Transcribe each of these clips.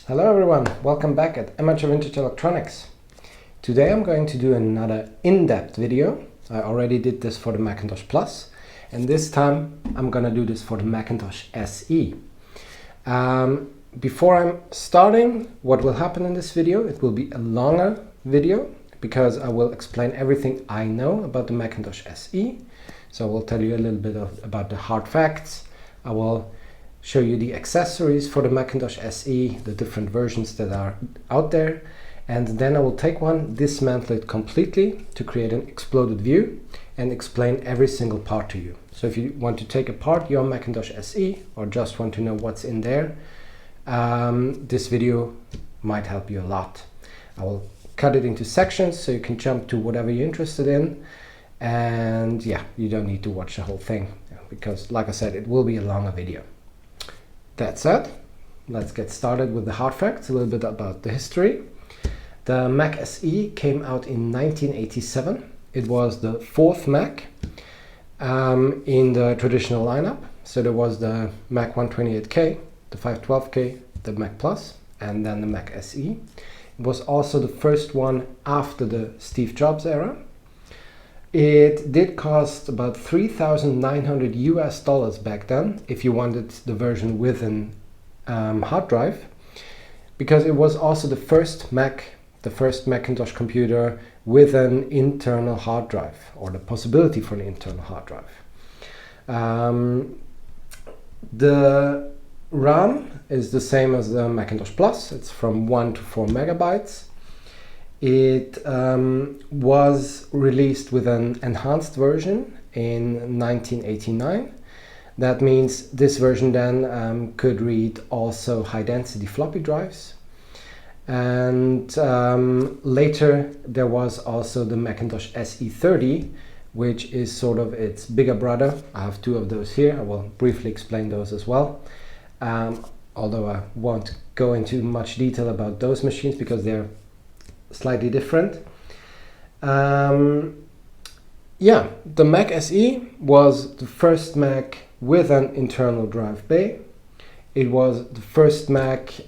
Hello everyone, welcome back at Amateur Vintage Electronics. Today I'm going to do another in-depth video. I already did this for the Macintosh Plus, and this time I'm gonna do this for the Macintosh SE. Before I'm starting, what will happen in this video, it will be a longer video because I will explain everything I know about the Macintosh SE. So I will tell you a little bit about the hard facts. I will show you the accessories for the Macintosh SE, the different versions that are out there, and then I will take one, dismantle it completely to create an exploded view and explain every single part to you. So if you want to take apart your Macintosh SE or just want to know what's in there, this video might help you a lot. I will cut it into sections so you can jump to whatever you're interested in, and yeah, you don't need to watch the whole thing because, like I said, it will be a longer video. That said, let's get started with the hard facts, a little bit about the history. The Mac SE came out in 1987. It was the fourth Mac in the traditional lineup. So there was the Mac 128K, the 512K, the Mac Plus, and then the Mac SE. It was also the first one after the Steve Jobs era. It did cost about $3,900 US back then if you wanted the version with an hard drive, because it was also the first Macintosh computer with an internal hard drive, or the possibility for an internal hard drive. The RAM is the same as the Macintosh Plus. It's from 1 to 4 megabytes. It was released with an enhanced version in 1989. That means this version then could read also high-density floppy drives. And later there was also the Macintosh SE30, which is sort of its bigger brother. I have two of those here. I will briefly explain those as well. Although I won't go into much detail about those machines because they're slightly different. The Mac SE was the first Mac with an internal drive bay. It was the first Mac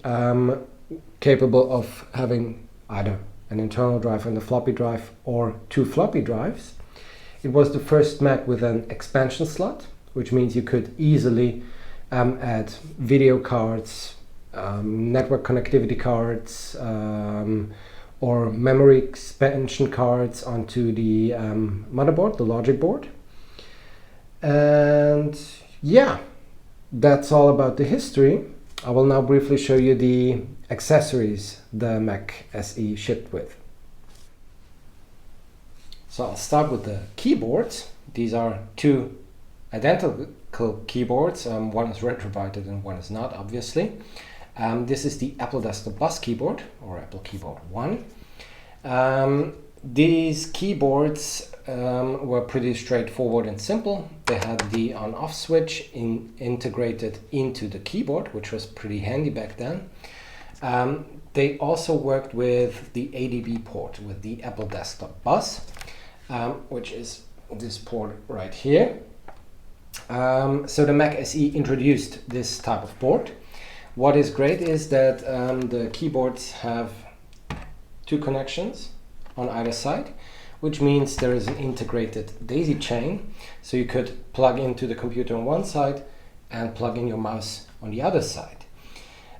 capable of having either an internal drive and a floppy drive or two floppy drives. It was the first Mac with an expansion slot, which means you could easily add video cards, network connectivity cards, or memory expansion cards onto the motherboard, the logic board. And yeah, that's all about the history. I will now briefly show you the accessories the Mac SE shipped with. So I'll start with the keyboards. These are two identical keyboards. One is retrobited and one is not, obviously. This is the Apple Desktop Bus keyboard, or Apple Keyboard 1. These keyboards were pretty straightforward and simple. They had the on-off switch integrated into the keyboard, which was pretty handy back then. They also worked with the ADB port, with the Apple Desktop Bus, which is this port right here. So the Mac SE introduced this type of port. What is great is that the keyboards have two connections on either side, which means there is an integrated daisy chain, so you could plug into the computer on one side and plug in your mouse on the other side.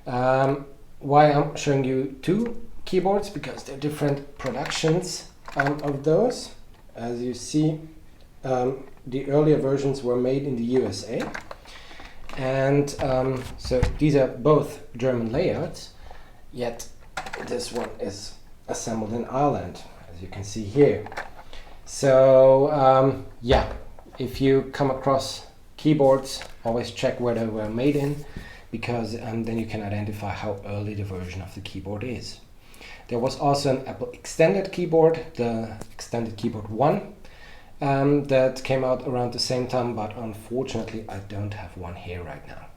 Why I'm showing you two keyboards? Because they're different productions of those. As you see, the earlier versions were made in the USA. And so these are both German layouts, yet this one is assembled in Ireland, as you can see here. So yeah, if you come across keyboards, always check where they were made in, because then you can identify how early the version of the keyboard is. There was also an Apple Extended Keyboard, the Extended Keyboard 1, that came out around the same time, but unfortunately I don't have one here right now.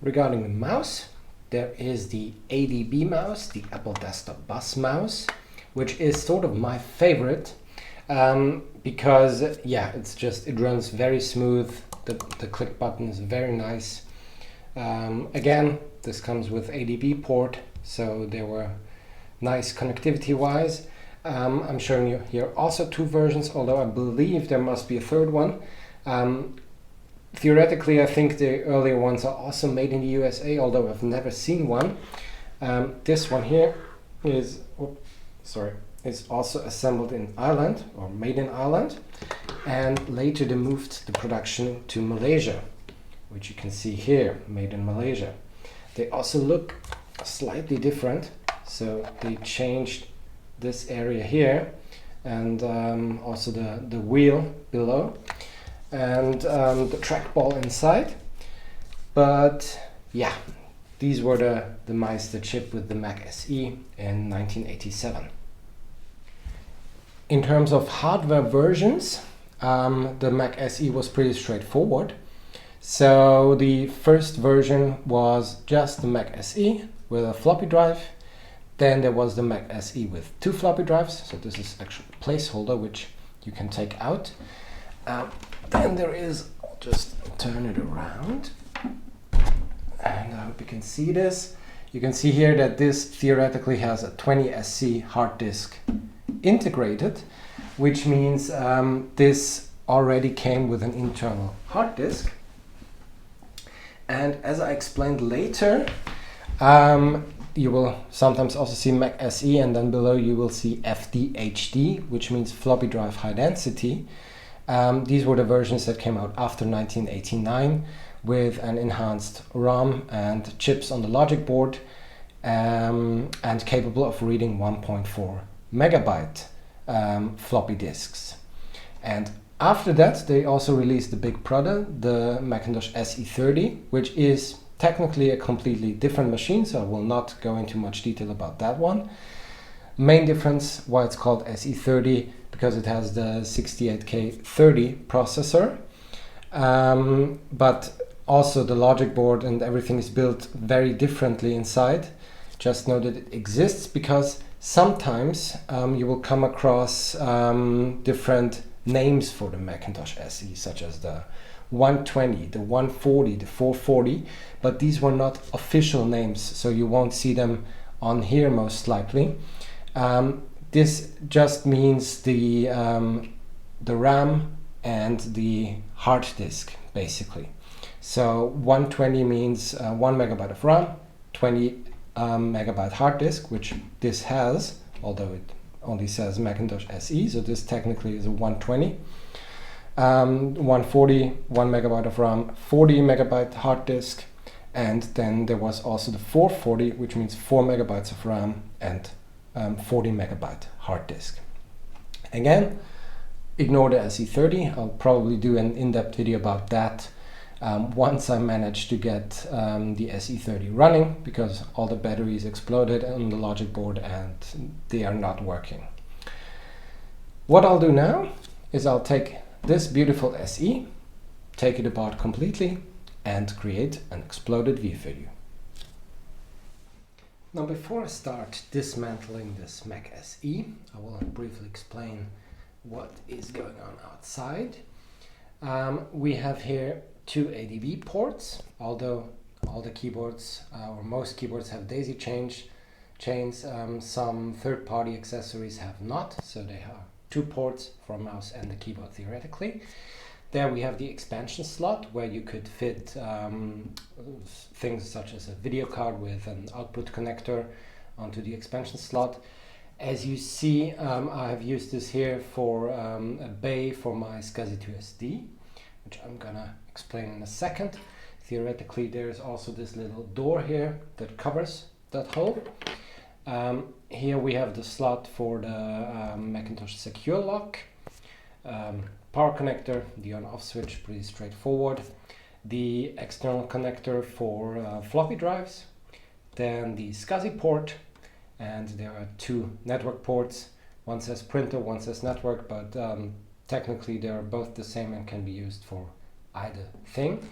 Regarding the mouse, there is the ADB mouse, the Apple Desktop Bus mouse, which is sort of my favorite because yeah, it runs very smooth. The click button is very nice. Again, this comes with ADB port, so they were nice connectivity wise. I'm showing you here also two versions, although I believe there must be a third one. Theoretically, I think the earlier ones are also made in the USA, although I've never seen one. This one here is, is also assembled in Ireland, or made in Ireland, and later they moved the production to Malaysia, which you can see here, made in Malaysia. They also look slightly different, so they changed this area here, and also the wheel below, and the trackball inside. But yeah, these were the mice that shipped with the Mac SE in 1987. In terms of hardware versions, the Mac SE was pretty straightforward. So the first version was just the Mac SE with a floppy drive. Then there was the Mac SE with 2 floppy drives. So this is actually a placeholder which you can take out. Then there is, I'll just turn it around, and I hope you can see this. You can see here that this theoretically has a 20SC hard disk integrated, which means this already came with an internal hard disk. And as I explained later, you will sometimes also see Mac SE, and then below you will see FDHD, which means floppy drive high density. These were the versions that came out after 1989 with an enhanced RAM and chips on the logic board, and capable of reading 1.4 megabyte floppy disks. And after that, they also released the big product, the Macintosh SE30, which is technically a completely different machine, so I will not go into much detail about that one. Main difference why it's called SE30, because it has the 68K30 processor, but also the logic board and everything is built very differently inside. Just know that it exists because sometimes you will come across different names for the Macintosh SE, such as the 120, the 140, the 440, but these were not official names, so you won't see them on here most likely. This just means the RAM and the hard disk, basically. So 120 means 1 megabyte of RAM, 20 megabyte hard disk, which this has, although it only says Macintosh SE, so this technically is a 120. 140, 1 megabyte of RAM, 40 megabyte hard disk, and then there was also the 440, which means 4 megabytes of RAM and 40 megabyte hard disk. Again, ignore the SE30. I'll probably do an in-depth video about that once I manage to get the SE30 running, because all the batteries exploded on the logic board and they are not working. What I'll do now is I'll take this beautiful SE, take it apart completely, and create an exploded view for you. Now, before I start dismantling this Mac SE, I will briefly explain what is going on outside. We have here 2 ADB ports, although all the keyboards, or most keyboards, have daisy chains. Some third-party accessories have not, so they have 2 ports for a mouse and the keyboard theoretically. There we have the expansion slot where you could fit things such as a video card with an output connector onto the expansion slot. As you see, I have used this here for a bay for my SCSI 2SD, which I'm gonna explain in a second. Theoretically, there's also this little door here that covers that hole. Here we have the slot for the Macintosh Secure Lock, power connector, the on-off switch, pretty straightforward. The external connector for floppy drives, then the SCSI port, and there are 2 network ports. One says printer, one says network, but technically they are both the same and can be used for either thing.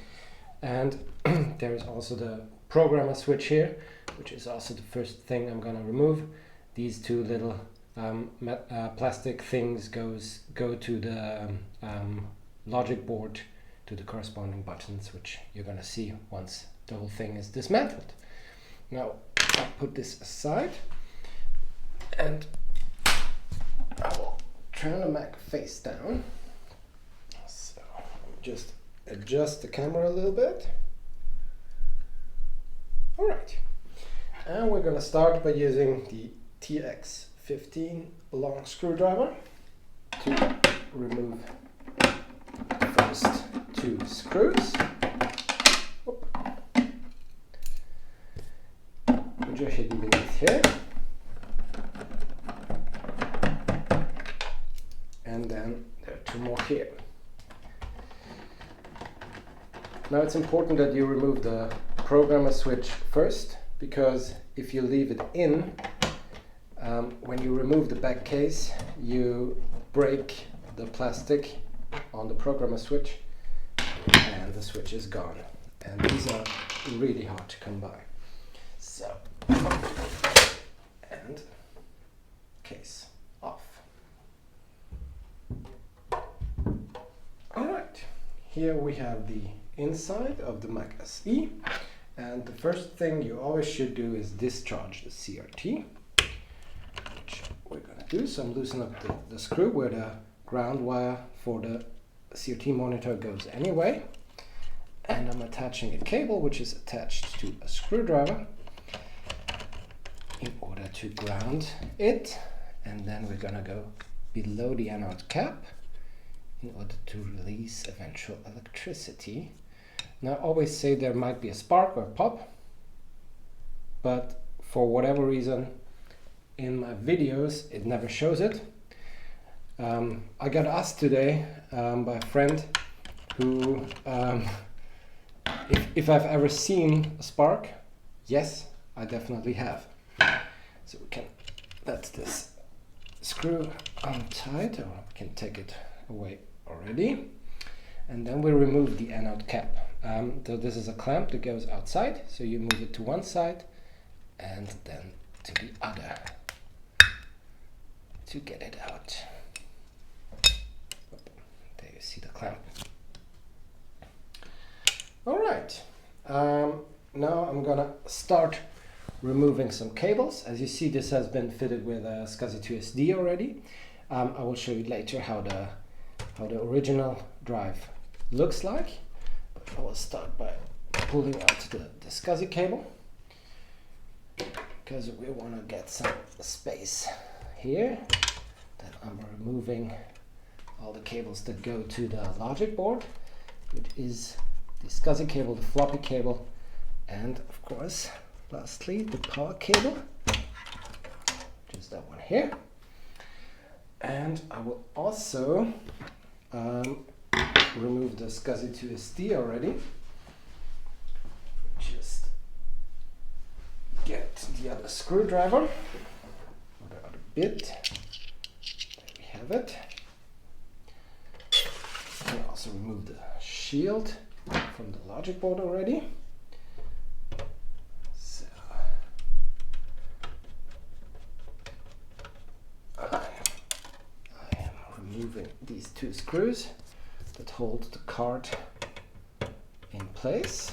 And there is also the programmer switch here, which is also the first thing I'm going to remove. These 2 little plastic things go to the logic board to the corresponding buttons, which you're going to see once the whole thing is dismantled. Now I'll put this aside and I will turn the Mac face down. So just adjust the camera a little bit. Alright, and we're going to start by using the TX15 long screwdriver to remove the first two screws. Which are hidden beneath here. And then there are two more here. Now it's important that you remove the programmer switch first, because if you leave it in, when you remove the back case, you break the plastic on the programmer switch and the switch is gone. And these are really hard to come by. So, and case off. Alright, here we have the inside of the Mac SE, and the first thing you always should do is discharge the CRT, which we're going to do. So I'm loosening up the screw where the ground wire for the CRT monitor goes anyway, and I'm attaching a cable which is attached to a screwdriver in order to ground it, and then we're going to go below the anode cap in order to release eventual electricity. Now I always say there might be a spark or a pop, but for whatever reason in my videos it never shows it. I got asked today by a friend who if I've ever seen a spark. Yes, I definitely have. So we can let this screw untied, or we can take it away already, and then we remove the anode cap. So this is a clamp that goes outside, so you move it to one side and then to the other to get it out. There you see the clamp. Alright, now I'm gonna start removing some cables. As you see, this has been fitted with a SCSI 2SD already. I will show you later how the original drive looks like. But I will start by pulling out the SCSI cable, because we want to get some space here. Then I'm removing all the cables that go to the logic board, which is the SCSI cable, the floppy cable, and of course lastly the power cable, which is that one here. And I will also remove the SCSI 2SD already. Just get the other screwdriver, or the other bit. There we have it. And also remove the shield from the logic board already. So I am removing these two screws that hold the card in place.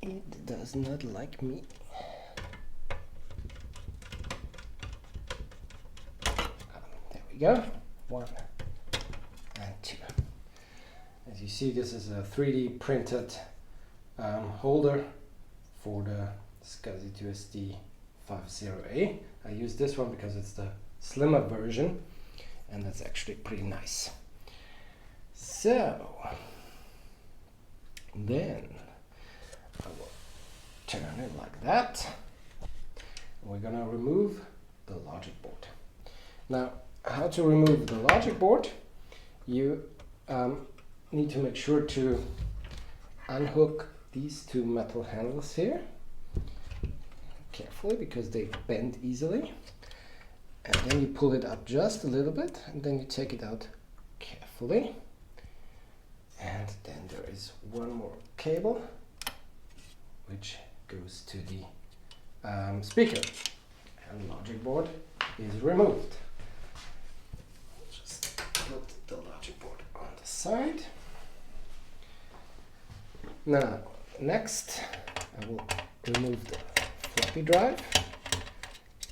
It does not like me. There we go. 1 and 2. As you see, this is a 3D printed holder for the SCSI 2SD 50A. I use this one because it's the slimmer version, and that's actually pretty nice. So then I will turn it like that. We're gonna remove the logic board. Now, how to remove the logic board? You need to make sure to unhook these two metal handles here carefully, because they bend easily. and then you pull it up just a little bit, and then you take it out carefully. And then there is one more cable which goes to the speaker, and logic board is removed. Just put the logic board on the side. Now, next I will remove the floppy drive,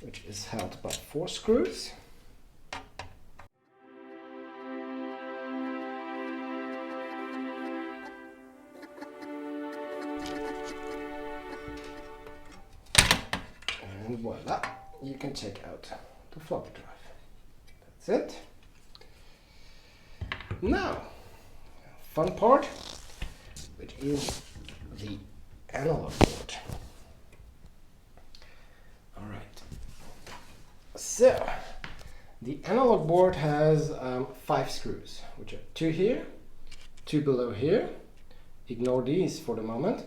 which is held by 4 screws. And voila, you can take out the floppy drive. That's it. Now, fun part, which is the analog board. Alright, so the analog board has 5 screws, which are 2 here, 2 below here. Ignore these for the moment.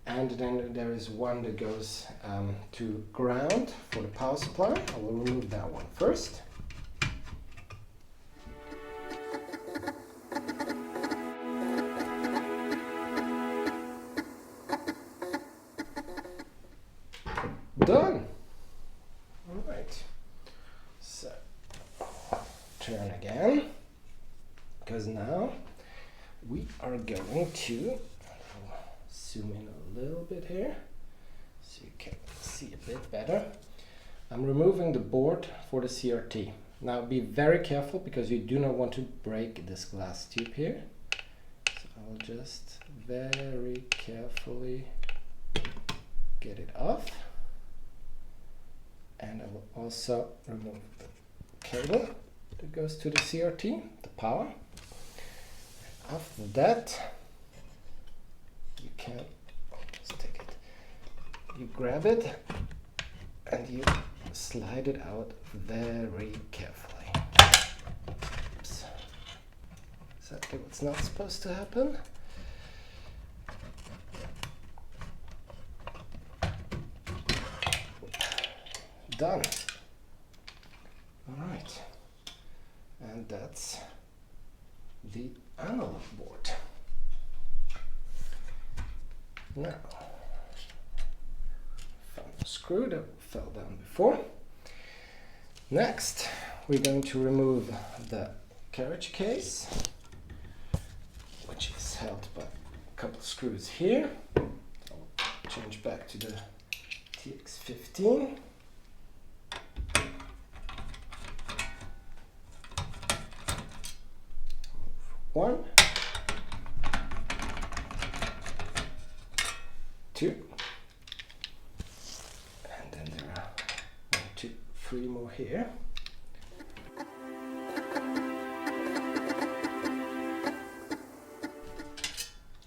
And then there is one that goes to ground for the power supply. I will remove that one first. Done. All right. So turn again, because now we are going to zoom in a little bit here so you can see a bit better. I'm removing the board for the CRT. Now be very careful, because you do not want to break this glass tube here. So I'll just very carefully get it off. And I will also remove the cable that goes to the CRT, the power. After that, you can just take it, you grab it and you slide it out very carefully. Oops. Exactly what's not supposed to happen. Done. All right, and that's the analog board. Now, found the screw that fell down before. Next, we're going to remove the carriage case, which is held by a couple of screws here. I'll change back to the TX15. One, 2, and then there are 1, 2, 3 more here.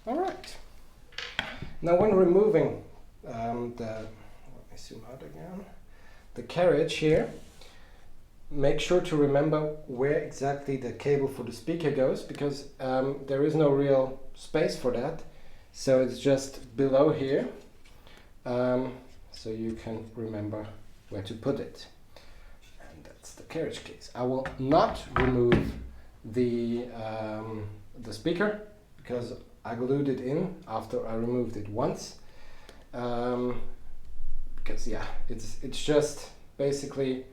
All right. Now, when removing let me zoom out again, the carriage here, make sure to remember where exactly the cable for the speaker goes, because there is no real space for that. So it's just below here, so you can remember where to put it. And that's the carriage case. I will not remove the speaker, because I glued it in after I removed it once. Because yeah, it's just basically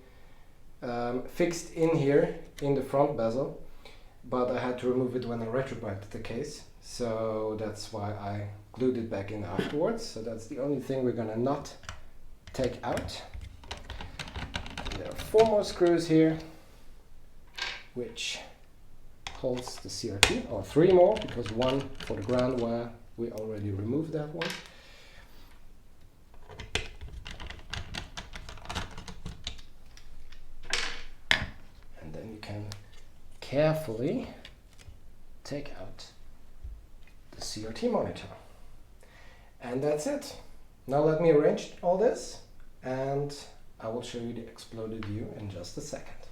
fixed in here in the front bezel, but I had to remove it when I retrobiked the case, so that's why I glued it back in afterwards. So that's the only thing we're gonna not take out. And there are 4 more screws here, which holds the CRT, or 3 more, because 1 for the ground wire, we already removed that one. Carefully take out the CRT monitor. And that's it. Now let me arrange all this, and I will show you the exploded view in just a second.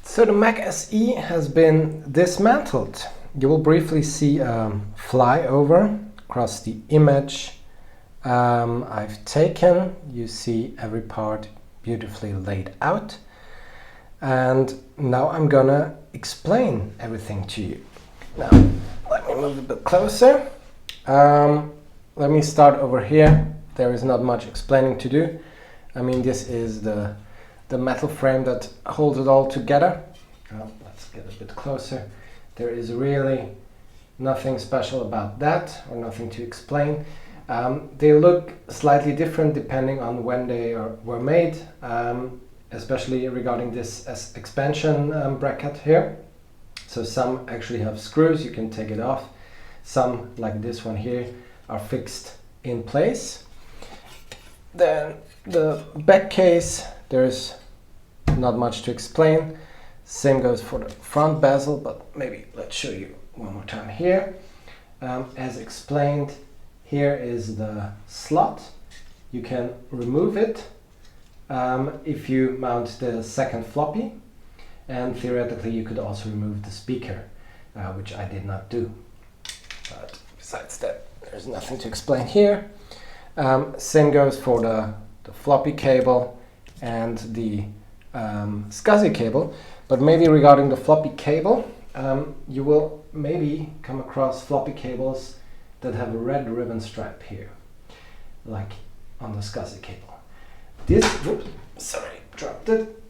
So the Mac SE has been dismantled. You will briefly see a flyover across the image I've taken. You see every part beautifully laid out. And now I'm gonna explain everything to you. Now, let me move a bit closer. Let me start over here. There is not much explaining to do. I mean, this is the metal frame that holds it all together. Let's get a bit closer. There is really nothing special about that, or nothing to explain. They look slightly different depending on when they were made, especially regarding this expansion bracket here. So some actually have screws, you can take it off. Some, like this one here, are fixed in place. Then the back case, there's not much to explain. Same goes for the front bezel, but maybe let's show you one more time here. As explained, here is the slot. You can remove it if you mount the second floppy, and theoretically you could also remove the speaker, which I did not do. But besides that, there's nothing to explain here. Same goes for the floppy cable and the SCSI cable, but maybe regarding the floppy cable, you will maybe come across floppy cables that have a red ribbon stripe here, like on the SCSI cable. This, whoops, sorry, dropped it.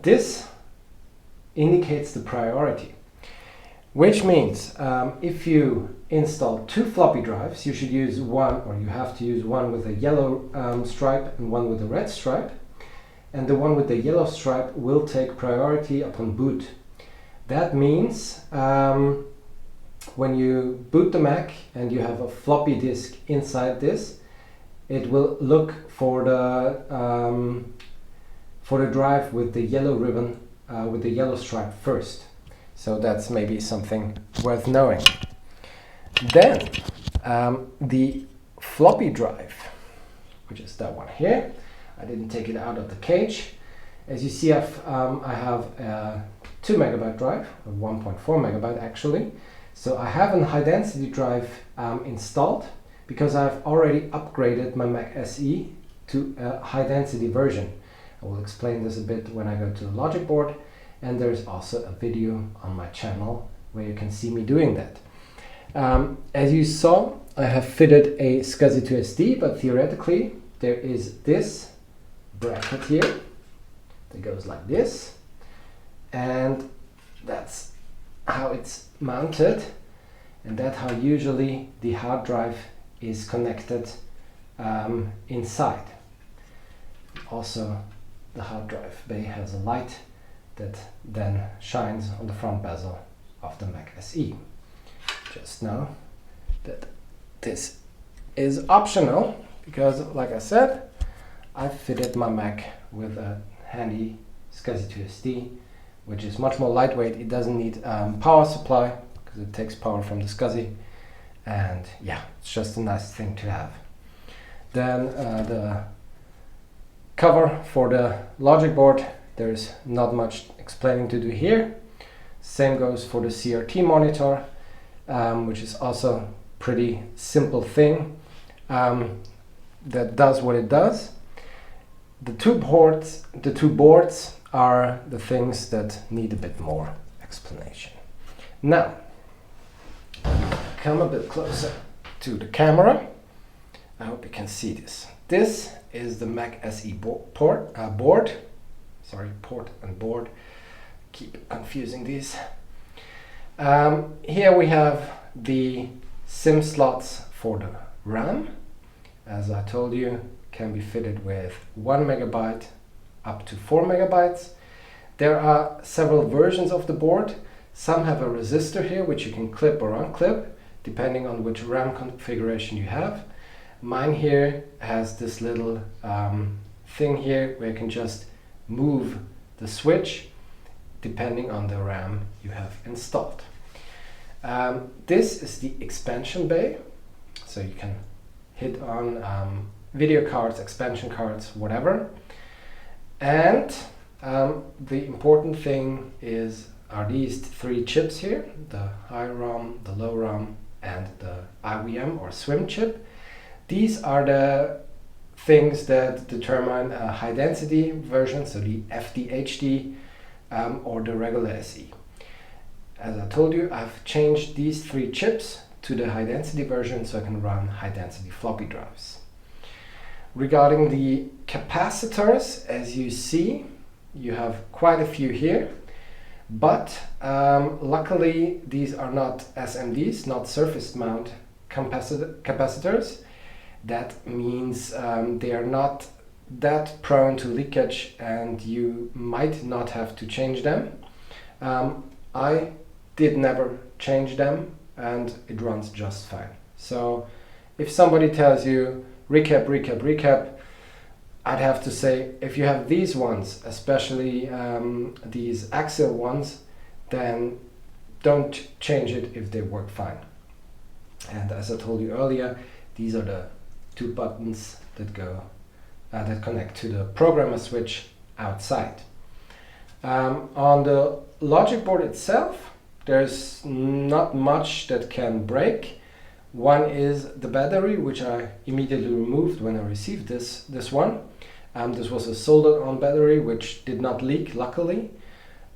This indicates the priority, which means if you install two floppy drives, you should use one, or you have to use one with a yellow stripe and one with a red stripe, and the one with the yellow stripe will take priority upon boot. That means when you boot the Mac and you have a floppy disk inside this, it will look for the drive with the yellow ribbon, with the yellow stripe first. So that's maybe something worth knowing. Then the floppy drive, which is that one here. I didn't take it out of the cage. As you see, I have a 2 megabyte drive, or 1.4 megabyte actually. So I have a high density drive installed because I've already upgraded my Mac SE to a high density version. I will explain this a bit when I go to the logic board, and there's also a video on my channel where you can see me doing that. As you saw, I have fitted a SCSI to SD, but theoretically there is this bracket here that goes like this, and that's how it's mounted, and that's how usually the hard drive is connected inside. Also, the hard drive bay has a light that then shines on the front bezel of the Mac SE. Just know that this is optional because, like I said, I fitted my Mac with a handy SCSI to SD, which is much more lightweight. It doesn't need power supply because it takes power from the SCSI, and yeah, it's just a nice thing to have. Then the cover for the logic board, there's not much explaining to do here. Same goes for the CRT monitor, which is also pretty simple thing that does what it does. The two boards are the things that need a bit more explanation. Now, come a bit closer to the camera. I hope you can see this. This is the Mac SE port and board. Keep confusing these. Here we have the SIM slots for the RAM. As I told you, can be fitted with 1 megabyte up to 4 megabytes. There are several versions of the board. Some have a resistor here which you can clip or unclip depending on which RAM configuration you have. Mine here has this little thing here where you can just move the switch depending on the RAM you have installed. This is the expansion bay, so you can hit on video cards, expansion cards, whatever. And the important thing are these three chips here, the high ROM, the low ROM, and the IWM or SWIM chip. These are the things that determine a high density version, so the FDHD or the regular SE. As I told you, I've changed these 3 chips to the high density version so I can run high density floppy drives. Regarding the capacitors, as you see, you have quite a few here, but luckily these are not SMDs, not surface mount capacitors. That means they are not that prone to leakage and you might not have to change them. I did never change them and it runs just fine. So if somebody tells you recap, I'd have to say if you have these ones, especially these axial ones, then don't change it if they work fine. And as I told you earlier, these are the 2 buttons that go that connect to the programmer switch outside. On the logic board itself, there's not much that can break. One is the battery, which I immediately removed when I received this one. This was a soldered-on battery, which did not leak, luckily.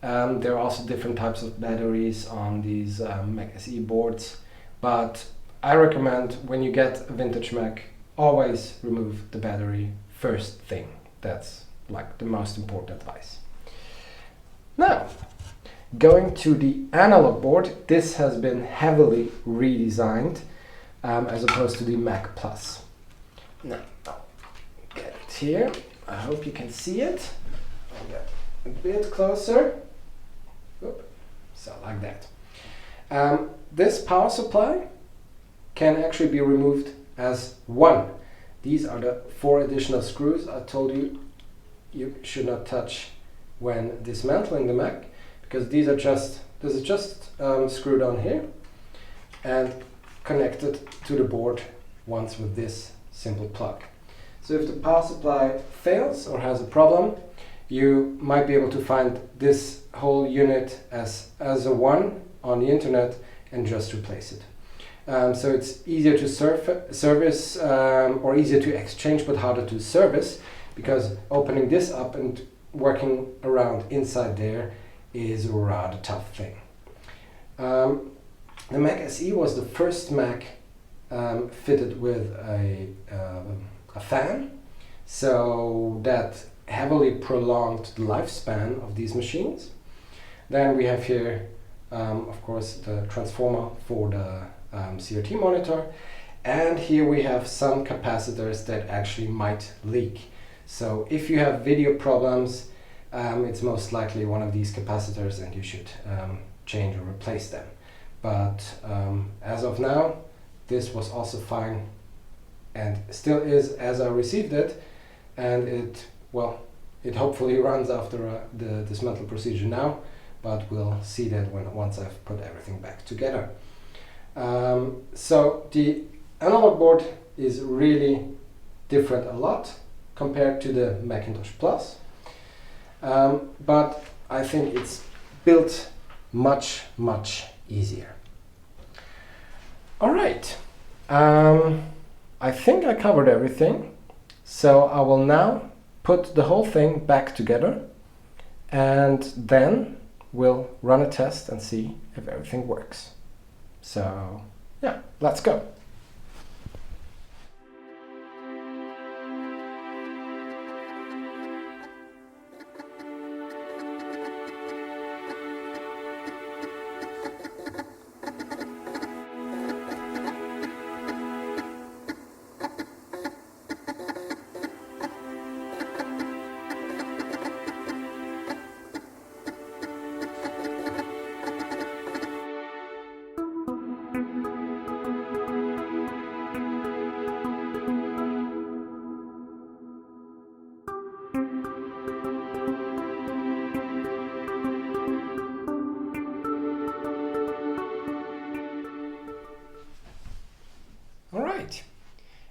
There are also different types of batteries on these Mac SE boards, but I recommend when you get a vintage Mac, always remove the battery first thing. That's like the most important advice. Now, going to the analog board, this has been heavily redesigned as opposed to the Mac Plus. Now, I'll get it here. I hope you can see it. I'll get a bit closer. Oop. So like that. This power supply can actually be removed as one. These are the 4 additional screws I told you you should not touch when dismantling the Mac, because this is just screwed on here and connected to the board once with this simple plug. So if the power supply fails or has a problem, you might be able to find this whole unit as a one on the internet and just replace it. So it's easier to service or easier to exchange but harder to service, because opening this up and working around inside there is a rather tough thing. The Mac SE was the first Mac fitted with a fan, so that heavily prolonged the lifespan of these machines. Then we have here, of course, the transformer for the CRT monitor, and here we have some capacitors that actually might leak. So if you have video problems, it's most likely one of these capacitors and you should change or replace them. But as of now, this was also fine and still is as I received it, and it hopefully runs after the dismantle procedure now, but we'll see that once I've put everything back together. So the analog board is really different a lot compared to the Macintosh Plus, but I think it's built much easier. Alright, I think I covered everything, so I will now put the whole thing back together and then we'll run a test and see if everything works. So yeah, let's go.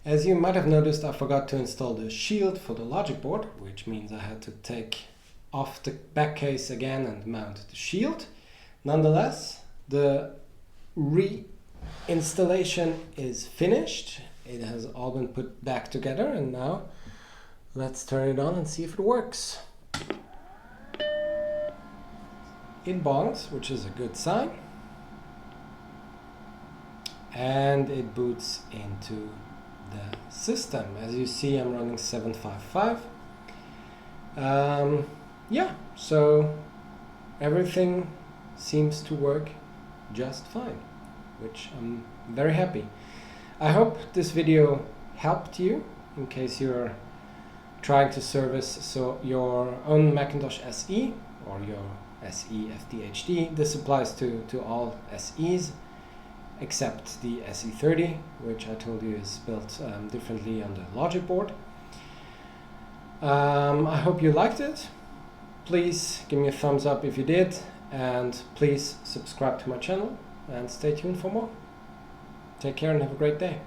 As you might have noticed, I forgot to install the shield for the logic board, which means I had to take off the back case again and mount the shield. Nonetheless, the reinstallation is finished. It has all been put back together, and now Let's turn it on and see if it works. It bongs, which is a good sign. And it boots into the system. As you see, I'm running 755. Yeah, so everything seems to work just fine, which I'm very happy. I hope this video helped you in case you're trying to service your own Macintosh SE or your SE FDHD. This applies to all SEs except the SE30, which I told you is built differently on the logic board. I hope you liked it. Please give me a thumbs up if you did, and please subscribe to my channel and stay tuned for more. Take care and have a great day.